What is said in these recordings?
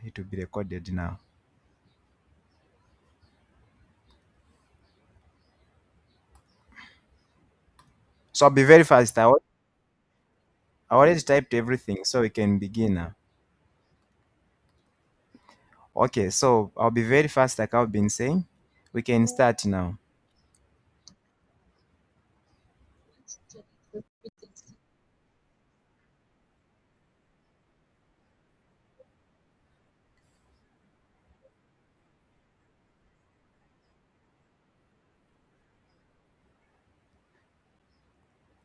it will be recorded now. So I'll be very fast. I already typed everything, so we can begin now. Okay, so I'll be very fast, like I've been saying. We can start now.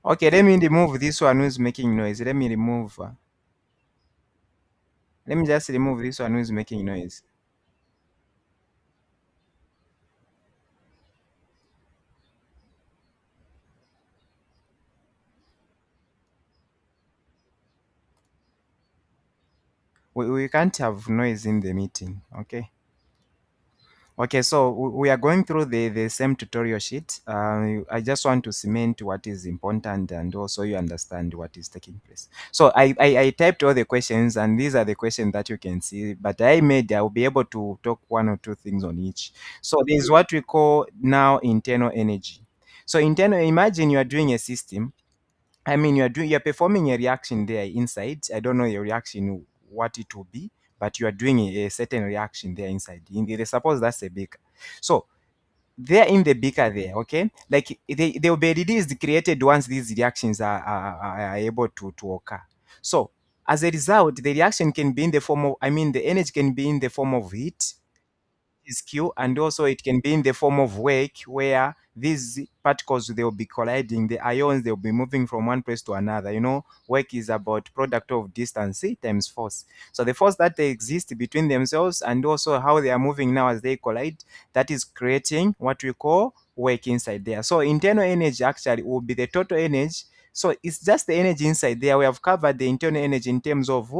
Okay, let me remove this one who's making noise. Let me just remove this one who's making noise. We can't have noise in the meeting, okay? Okay, so we are going through the same tutorial sheet. I just want to cement what is important and also you understand what is taking place. So I typed all the questions and these are the questions that you can see, but I'll be able to talk one or two things on each. So there's what we call now internal energy. So imagine you are doing a system. I mean, you're performing a reaction there inside. I don't know your reaction, what it will be, but you are doing a certain reaction there inside. Suppose that's a beaker. So they're in the beaker there, okay? Like they will be released, created once these reactions are able to occur. So as a result, the reaction can be in the form of, I mean, the energy can be in the form of heat, is Q, and also it can be in the form of work where these particles they will be colliding, the ions they'll be moving from one place to another. Work is about product of distance C times force. So the force that they exist between themselves and also how they are moving now as they collide, that is creating what we call work inside there. So internal energy actually will be the total energy. So it's just the energy inside there. We have covered the internal energy in terms of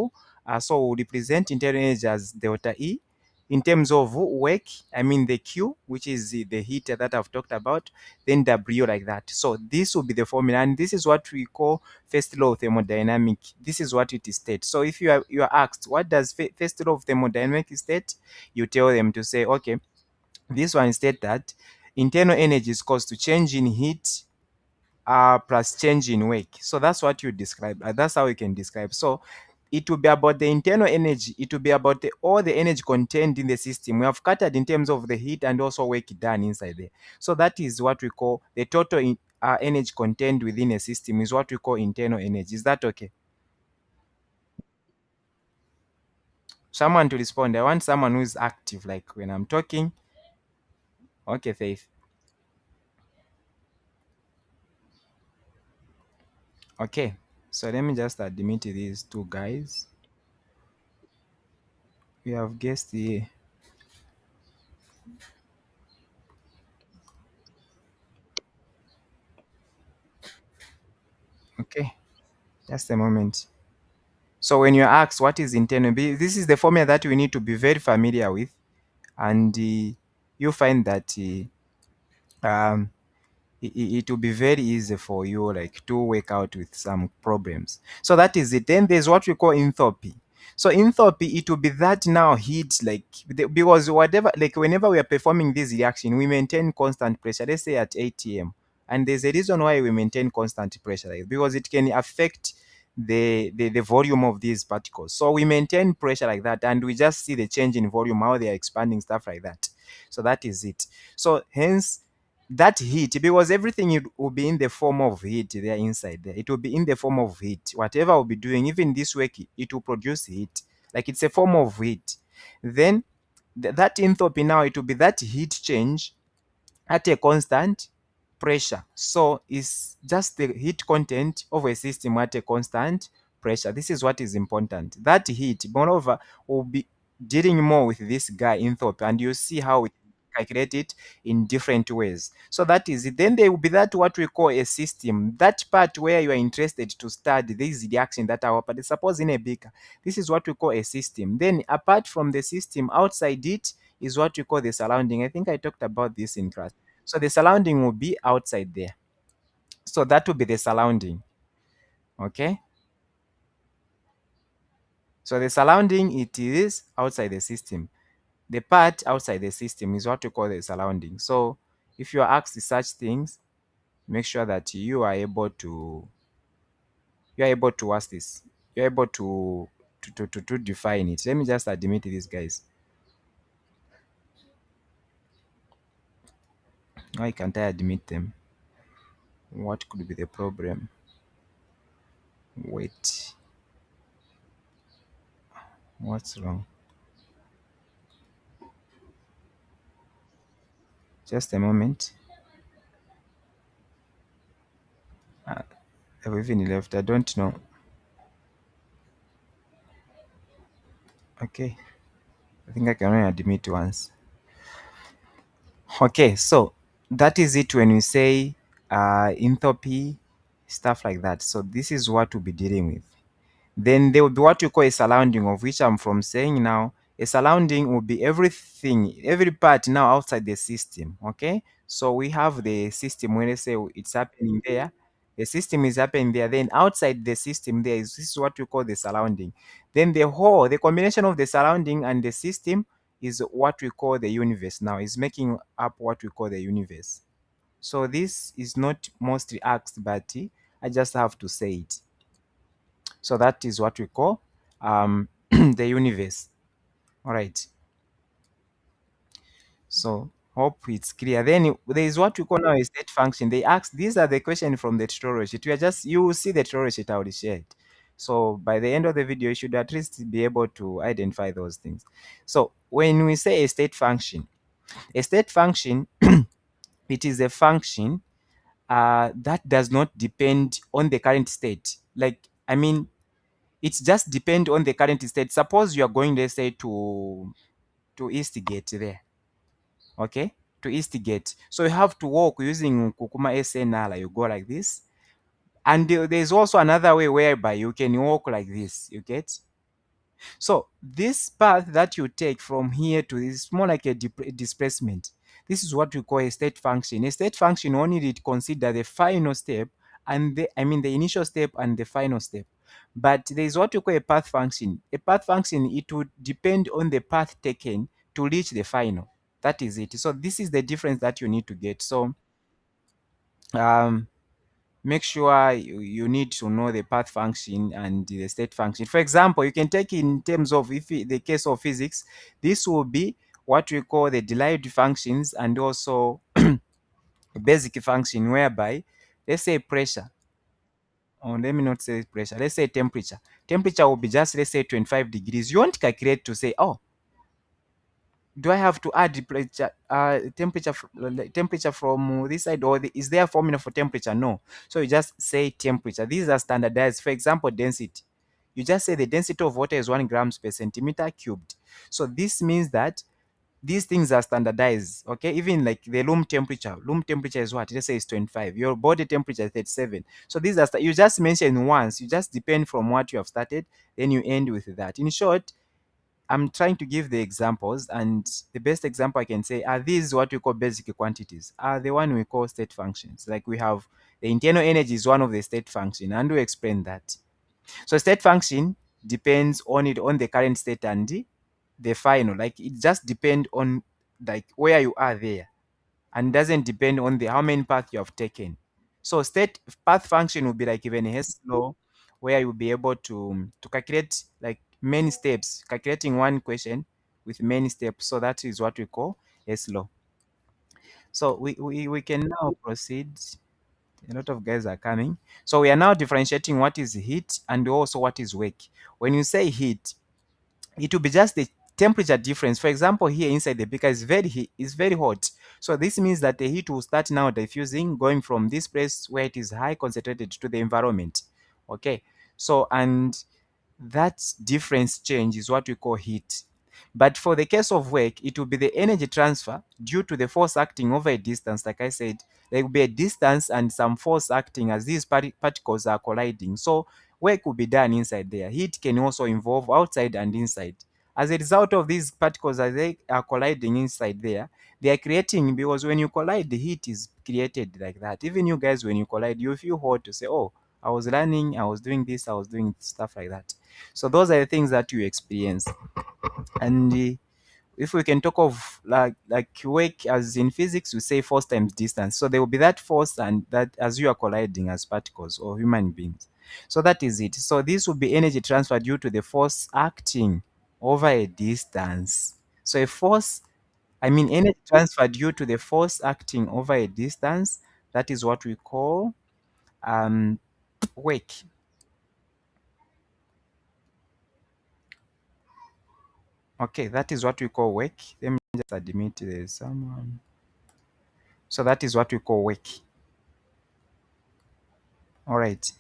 so we represent internal energy as delta E. In terms of work, I mean the Q, which is the heat that I've talked about, then W like that. So this will be the formula, and this is what we call first law of thermodynamic. This is what it states. So if you are asked what does first law of thermodynamic state, you tell them to say, okay, this one state that internal energy is caused to change in heat plus change in work. So that's what you describe. That's how you can describe. So it will be about the internal energy. It will be about all the energy contained in the system. We have scattered in terms of the heat and also work done inside there. So that is what we call the total energy contained within a system is what we call internal energy. Is that okay? Someone to respond. I want someone who is active, like when I'm talking. Okay, Faith. Okay. So let me just admit these two guys. We have guessed here. Okay. Just a moment. So when you ask what is internal, this is the formula that we need to be very familiar with, and you find that it will be very easy for you like to work out with some problems. So that is it. Then there's what we call enthalpy. So enthalpy, it will be that now heat, like because whatever, like whenever we are performing this reaction, we maintain constant pressure. Let's say at ATM, and there's a reason why we maintain constant pressure, like, because it can affect the volume of these particles. So we maintain pressure like that, and we just see the change in volume, how they are expanding, stuff like that. So that is it. So hence that heat, because everything it will be in the form of heat there inside there, it will be in the form of heat. Whatever we'll be doing, even this work, it will produce heat, like it's a form of heat. Then that enthalpy now, it will be that heat change at a constant pressure. So it's just the heat content of a system at a constant pressure. This is what is important. That heat, moreover, will be dealing more with this guy enthalpy, and you see how we calculate it in different ways. So that is it. Then there will be that what we call a system. That part where you are interested to study these reactions that are happening. Suppose in a beaker, this is what we call a system. Then apart from the system, outside it is what we call the surrounding. I think I talked about this in class. So the surrounding will be outside there. So that will be the surrounding. Okay. So the surrounding, it is outside the system. The part outside the system is what we call the surrounding. So if you are asked such things, make sure that you are able to ask this. You're able to define it. Let me just admit this, guys. Why can't I admit them? What could be the problem? Wait, what's wrong? Just a moment. I've even left. I don't know. Okay, I think I can only admit once. Okay, so that is it when we say enthalpy, stuff like that. So this is what we'll be dealing with. Then there will be what you call a surrounding, of which I'm from saying now. A surrounding will be everything, every part now outside the system. Okay, so we have the system when they say it's happening there. The system is happening there. Then outside the system, there is this is what we call the surrounding. Then the combination of the surrounding and the system is what we call the universe. Now is making up what we call the universe. So this is not mostly asked, but I just have to say it. So that is what we call the universe. All right. So hope it's clear. Then there is what we call now a state function. They ask, these are the questions from the tutorial sheet. We are just, you will see the tutorial sheet I already shared. So by the end of the video, you should at least be able to identify those things. So when we say a state function, it is a function that does not depend on the current state. Like, I mean, it just depends on the current state. Suppose you are going, let's say, to Eastgate there, okay, to Eastgate. So you have to walk using Kukuma SNR. You go like this, and there's also another way whereby you can walk like this. You get. So this path that you take from here to this is more like a displacement. This is what we call a state function. A state function only did consider the final step and the initial step and the final step. But there is what we call a path function. A path function, it would depend on the path taken to reach the final. That is it. So this is the difference that you need to get. So um, make sure you need to know the path function and the state function. For example, you can take in terms of the case of physics, this will be what we call the derived functions and also basic function, whereby let's say pressure, or let me not say pressure, let's say temperature. Temperature will be just, let's say, 25 degrees. You won't calculate to say, oh, do I have to add the temperature from this side, or is there a formula for temperature? No. So you just say temperature. These are standardized. For example, density. You just say the density of water is 1 grams per centimeter cubed. So this means that these things are standardized. Okay, even like the room temperature. Room temperature is what? Let's say it's 25. Your body temperature is 37. So these are you just mention once. You just depend from what you have started, then you end with that. In short, I'm trying to give the examples, and the best example I can say are these what we call basic quantities, are the one we call state functions. Like we have the internal energy is one of the state function, and we explain that. So state function depends on the current state and the final. Like it just depends on like where you are there, and doesn't depend on the how many paths you have taken. So state path function will be like even a Hess law, where you'll be able to calculate like many steps, calculating one question with many steps. So that is what we call Hess law. So we can now proceed. A lot of guys are coming. So we are now differentiating what is heat and also what is work. When you say heat, it will be just the temperature difference. For example, here inside the beaker is very hot. So this means that the heat will start now diffusing, going from this place where it is high concentrated to the environment. Okay. So and that difference change is what we call heat. But for the case of work, it will be the energy transfer due to the force acting over a distance. Like I said, there will be a distance and some force acting as these particles are colliding. So work will be done inside there. Heat can also involve outside and inside. As a result of these particles, as they are colliding inside there, they are creating, because when you collide, the heat is created like that. Even you guys, when you collide, you feel hot to say, oh, I was learning, I was doing this, I was doing stuff like that. So those are the things that you experience. And if we can talk of like work, as in physics we say force times distance, so there will be that force and that as you are colliding as particles or human beings. So that is it. So this will be energy transfer due to the force acting over a distance. So a force, I mean energy transfer due to the force acting over a distance, that is what we call work. Okay, that is what we call work. Let me just admit there's someone. So that is what we call work. All right.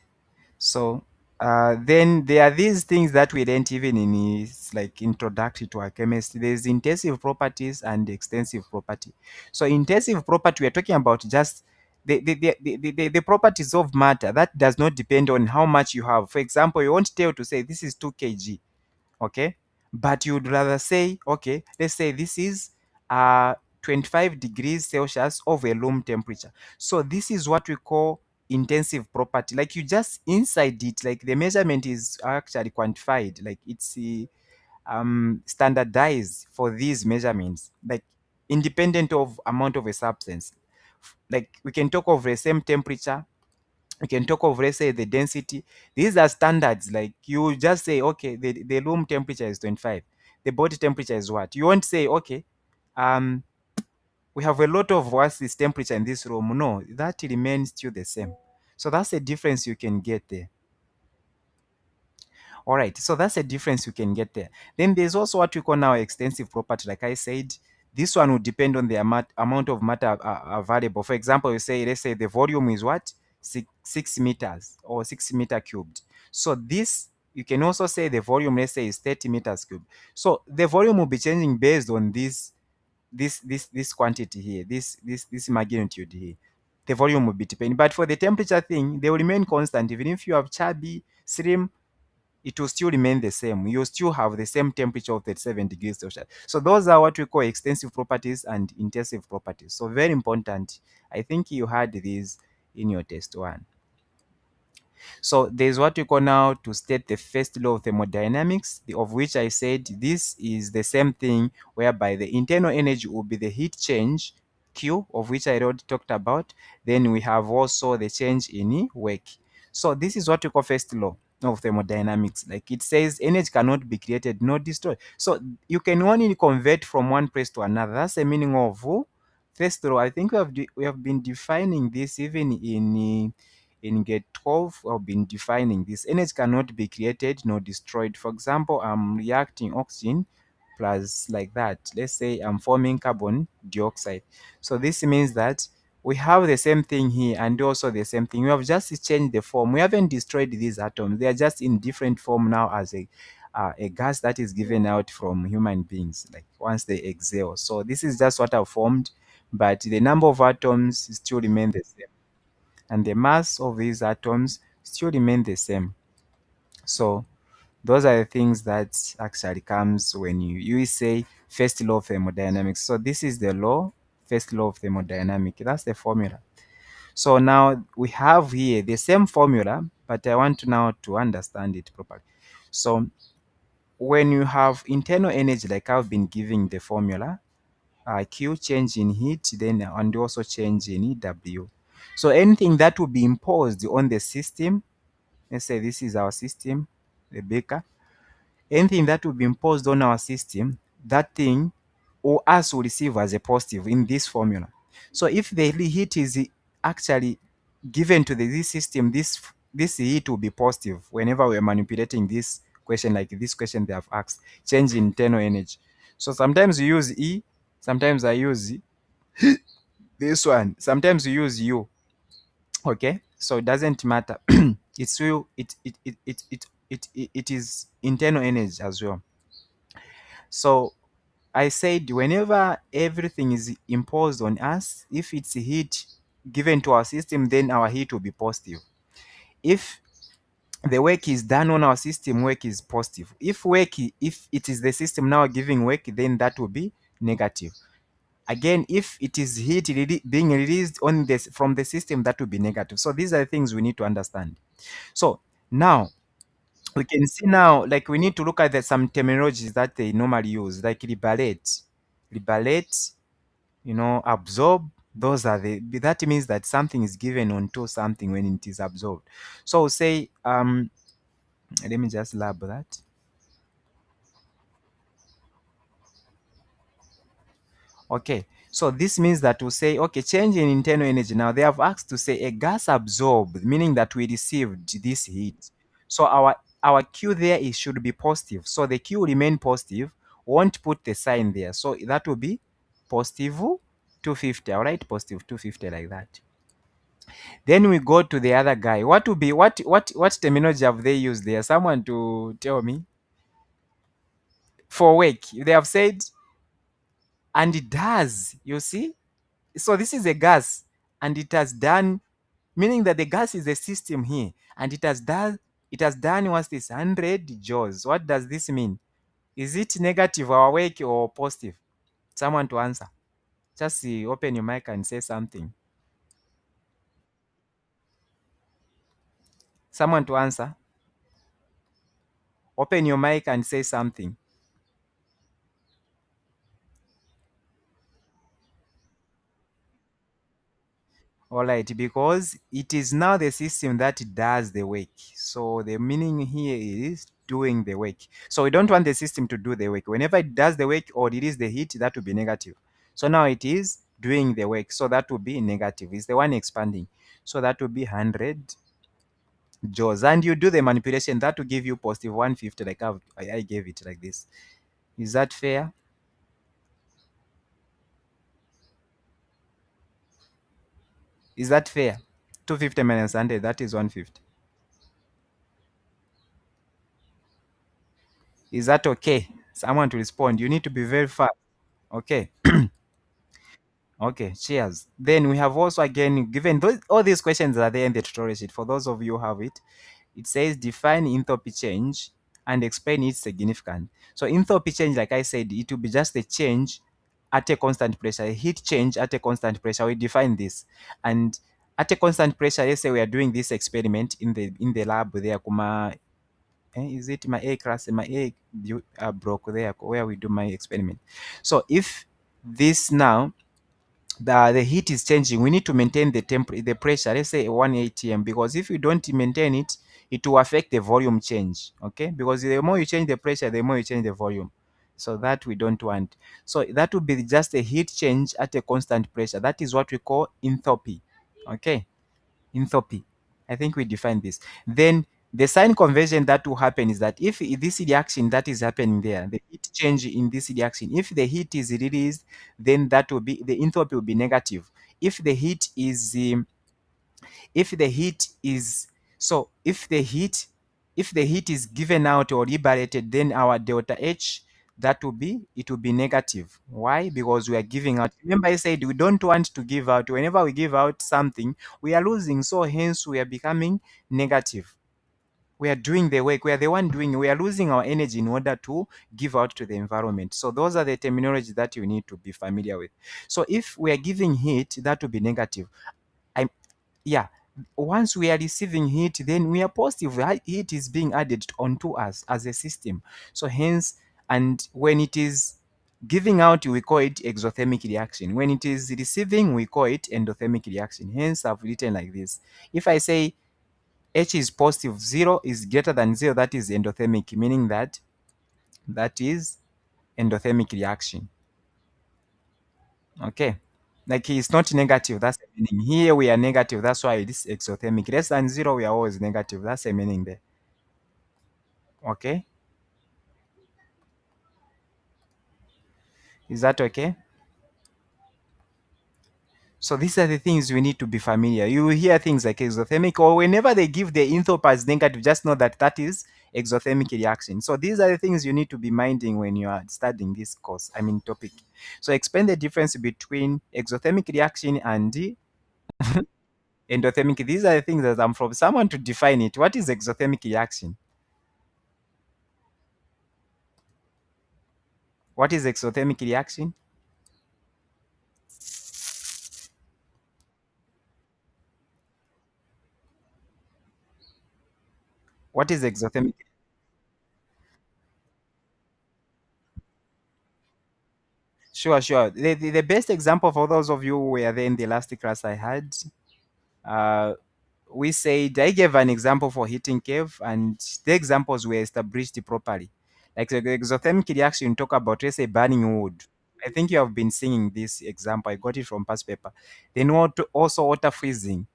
So then there are these things that we learned even in is like introductory to our chemistry. There's intensive properties and extensive property. So intensive property, we're talking about just the properties of matter that does not depend on how much you have. For example, you won't tell to say this is 2 kg, okay, but you'd rather say, okay, let's say this is 25 degrees Celsius of a room temperature. So this is what we call intensive property. Like you just inside it, like the measurement is actually quantified, like it's standardized for these measurements, like independent of amount of a substance. Like we can talk of the same temperature, you can talk of, let's say, the density. These are standards. Like you just say, okay, the room temperature is 25, the body temperature is what. You won't say, okay, um we have a lot of what's this temperature in this room. No, that remains still the same. So that's a difference you can get there. All right, so that's a difference you can get there. Then there's also what we call now extensive property. Like I said, this one would depend on the amount of matter available. For example, you say, let's say the volume is what? 6 meters or 6 meter cubed. So this, you can also say the volume, let's say, is 30 meters cubed. So the volume will be changing based on this quantity here, this magnitude here. The volume will be depending. But for the temperature thing, they will remain constant. Even if you have chubby, slim, it will still remain the same. You still have the same temperature of 37 degrees Celsius. So those are what we call extensive properties and intensive properties. So very important. I think you had these in your test one. So there's what we call now to state the first law of thermodynamics, of which I said this is the same thing whereby the internal energy will be the heat change, Q, of which I already talked about. Then we have also the change in work. So this is what we call first law of thermodynamics. Like it says energy cannot be created nor destroyed. So you can only convert from one place to another. That's the meaning of first law. I think we have been defining this even in Gate 12. I've been defining this. Energy cannot be created nor destroyed. For example, I'm reacting oxygen plus like that. Let's say I'm forming carbon dioxide. So this means that we have the same thing here and also the same thing. We have just changed the form. We haven't destroyed these atoms. They are just in different form now as a gas that is given out from human beings, like once they exhale. So this is just what I've formed, but the number of atoms still remain the same and the mass of these atoms still remain the same. So those are the things that actually comes when you say first law of thermodynamics. So this is the law, first law of thermodynamics. That's the formula. So now we have here the same formula, but I want to now to understand it properly. So when you have internal energy, like I've been giving the formula, Q change in heat, then and also change in W. So anything that will be imposed on the system, let's say this is our system, the beaker, anything that will be imposed on our system, that thing or us will receive as a positive in this formula. So if the heat is actually given to this system, this heat will be positive whenever we're manipulating this question, like this question they have asked, change in internal energy. So sometimes you use E, sometimes I use this one, sometimes you use U. Okay, so it doesn't matter. It's real, it is internal energy as well. So I said whenever everything is imposed on us, if it's heat given to our system, then our heat will be positive. If the work is done on our system, work is positive. If it is the system now giving work, then that will be negative. Again, if it is heat being released on this from the system, that will be negative. So these are the things we need to understand. So now we can see now, like we need to look at some terminologies that they normally use, like liberate, absorb. Those are that means that something is given onto something when it is absorbed. So say, let me just lab that. Okay, so this means that we say, okay, change in internal energy. Now they have asked to say a gas absorbed, meaning that we received this heat. So our Q there is should be positive. So the Q remain positive, won't put the sign there. So that will be positive 250, all right? Positive 250 like that. Then we go to the other guy. What will be what terminology have they used there? Someone to tell me. For wake, they have said, and it does, you see? So this is a gas, and it has done, meaning that the gas is a system here, and it has done what's this 100 joules. What does this mean? Is it negative or awake or positive? Someone to answer. Just open your mic and say something. Someone to answer. Open your mic and say something. All right, because it is now the system that does the work. So the meaning here is doing the work. So we don't want the system to do the work. Whenever it does the work or release the heat, that will be negative. So now it is doing the work. So that will be negative. It's the one expanding. So that will be 100 joules. And you do the manipulation, that will give you positive 150, like I gave it like this. Is that fair? Is that fair? 250 minus 100, that is 150. Is that okay? Someone to respond. You need to be very fast. Okay. Okay. Cheers. Then we have also again given all these questions are there in the tutorial sheet. For those of you who have it, it says define enthalpy change and explain its significance. So enthalpy change, like I said, it will be just a change at a constant pressure, a heat change at a constant pressure. We define this, and at a constant pressure, let's say we are doing this experiment in the lab there, Kuma. Is it my A class? My A broke there where we do my experiment. So if this now the heat is changing, we need to maintain the pressure, let's say 1 atm, because if you don't maintain it, it will affect the volume change. Okay, because the more you change the pressure, the more you change the volume. So that we don't want. So that would be just a heat change at a constant pressure. That is what we call enthalpy. Okay, enthalpy. I think we defined this. Then the sign conversion that will happen is that if this reaction that is happening there, the heat change in this reaction, if the heat is released, then that will be the enthalpy will be negative. If the heat is if the heat is so if the heat is given out or liberated, then our delta H, that will be, it will be negative. Why? Because we are giving out. Remember I said we don't want to give out. Whenever we give out something, we are losing, so hence we are becoming negative. We are doing the work, we are the one doing, we are losing our energy in order to give out to the environment. So those are the terminology that you need to be familiar with. So if we are giving heat, that will be negative. I Yeah, once we are receiving heat, then we are positive. Heat is being added onto us as a system. So hence, and when it is giving out, we call it exothermic reaction. When it is receiving, we call it endothermic reaction. Hence I've written like this. If I say H is positive, 0 is greater than 0, that is endothermic, meaning that that is endothermic reaction. Okay, like it's not negative, that's the meaning. Here we are negative, that's why this is exothermic. Less than 0, we are always negative, that's the meaning there. Okay, is that okay? So these are the things we need to be familiar. You will hear things like exothermic, or whenever they give the enthalpy as negative, just know that that is exothermic reaction. So these are the things you need to be minding when you are studying this course, I mean topic. So explain the difference between exothermic reaction and endothermic. These are the things that I'm from someone to define it. What is exothermic reaction? What is exothermic reaction? What is exothermic? Sure, sure. The best example for those of you who were there in the last class I had, uh, we said I gave an example for heating cave, and the examples were established properly. Like the exothermic reaction, talk about, let's say, burning wood. I think you have been seeing this example. I got it from past paper. Then also water freezing.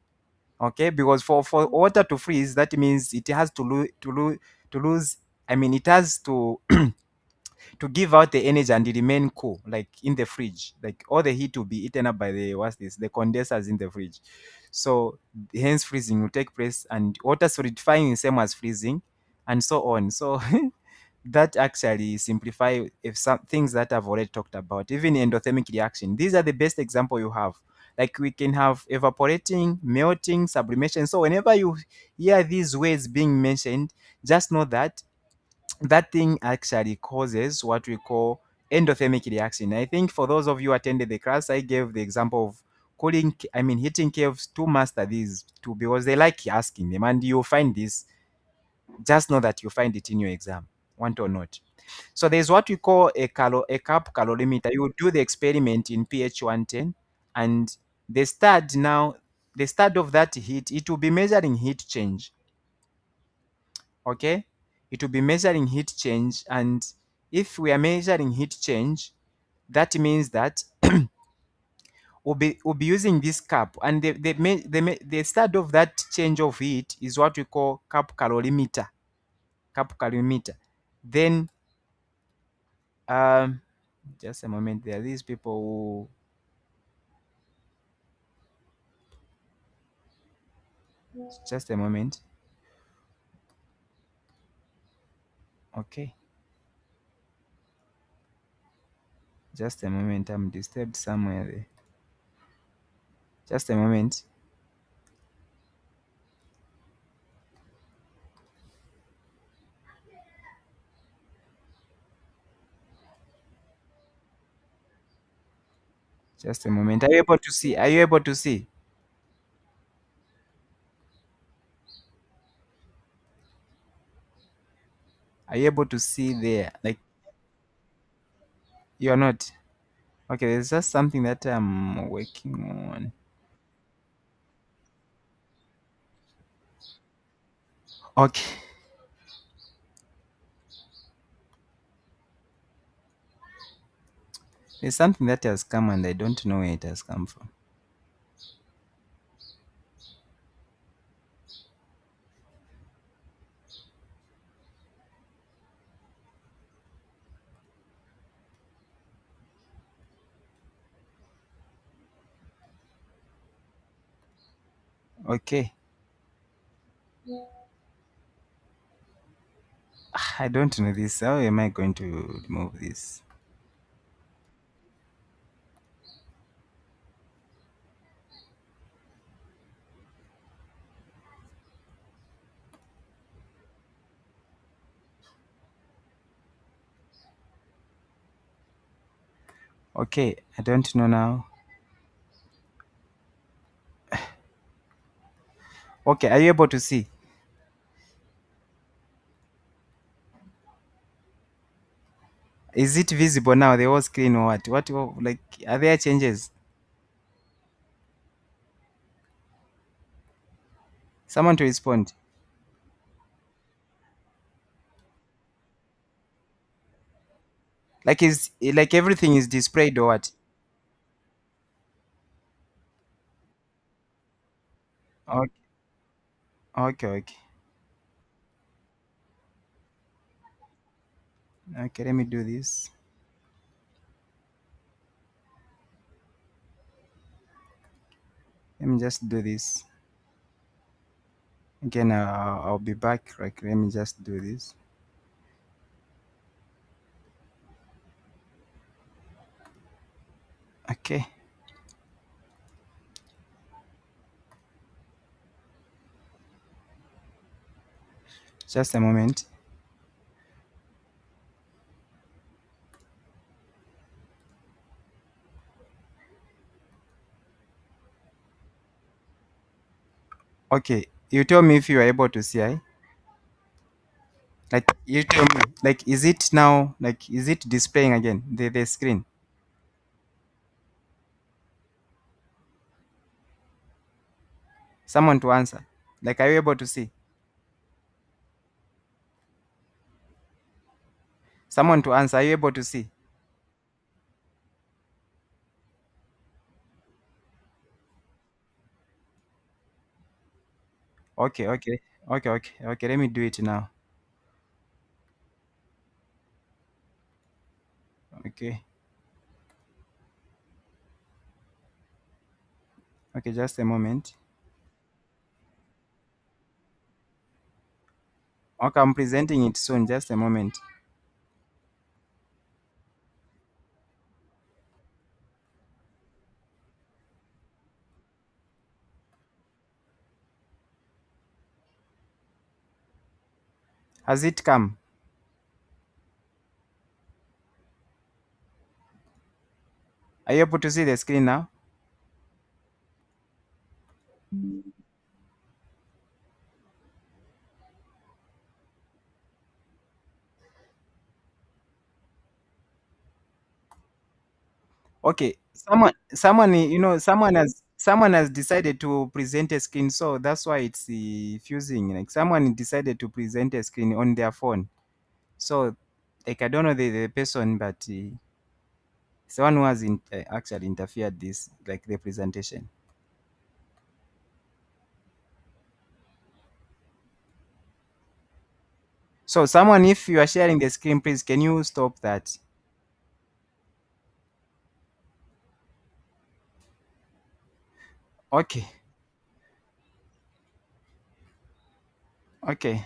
Okay, because for water to freeze, that means it has to lose. I mean, it has to to give out the energy and remain cool, like in the fridge. Like all the heat will be eaten up by the what's this, the condensers in the fridge. So hence freezing will take place, and water solidifying is same as freezing, and so on. So that actually simplify if some things that I've already talked about, even endothermic reaction. These are the best example you have. Like we can have evaporating, melting, sublimation. So whenever you hear these words being mentioned, just know that that thing actually causes what we call endothermic reaction. I think for those of you who attended the class, I gave the example of heating caves to master these two because they like asking them, and you'll find this. Just know that you find it in your exam, want or not. So there's what we call a cup calorimeter. You do the experiment in pH 110, and the stud now, the stud of that heat, it will be measuring heat change. Okay, it will be measuring heat change, and if we are measuring heat change, that means that we'll be using this cup, and the start of that change of heat is what we call cup calorimeter. Then um just a moment, there are these people who, just a moment. Okay, just a moment, I'm disturbed somewhere there. Just a moment. Just a moment. Are you able to see? Are you able to see? Are you able to see there? Like, you're not. Okay, there's just something that I'm working on. Okay, there's something that has come and I don't know where it has come from. Okay, I don't know this. How am I going to remove this? Okay, I don't know now. Okay, are you able to see? Is it visible now? The whole screen or what? Like, are there changes? Someone to respond. Like, is like everything is displayed or what? Okay, okay, okay. Okay, let me do this. Let me just do this. Again, I'll be back. Like, let me just do this. Okay, just a moment. Okay, you tell me if you are able to see. Eh? Like you tell me, like is it now, like is it displaying again the screen? Someone to answer. Like are you able to see? Someone to answer. Are you able to see? Okay, okay, okay, okay, okay. Let me do it now. Okay, okay. Just a moment. Okay, I'm presenting it soon. Just a moment. Has it come? Are you able to see the screen now? Okay. Someone has decided to present a screen, so that's why it's fusing. Like someone decided to present a screen on their phone. So, like I don't know the person, but someone who has actually interfered this, like the presentation. So, someone, if you are sharing the screen, please can you stop that? Okay, okay,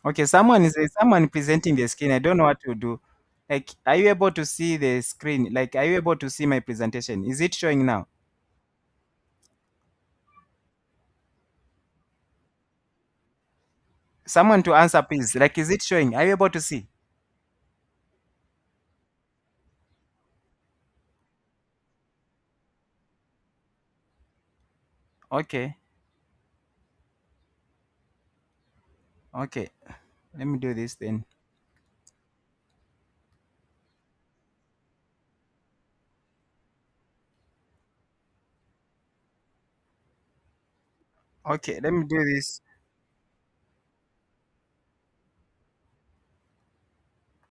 okay. Someone presenting the screen. I don't know what to do. Like, are you able to see the screen? Like, are you able to see my presentation? Is it showing now? Someone to answer, please. Like, is it showing? Are you able to see? Okay, okay. Let me do this then. Okay, let me do this.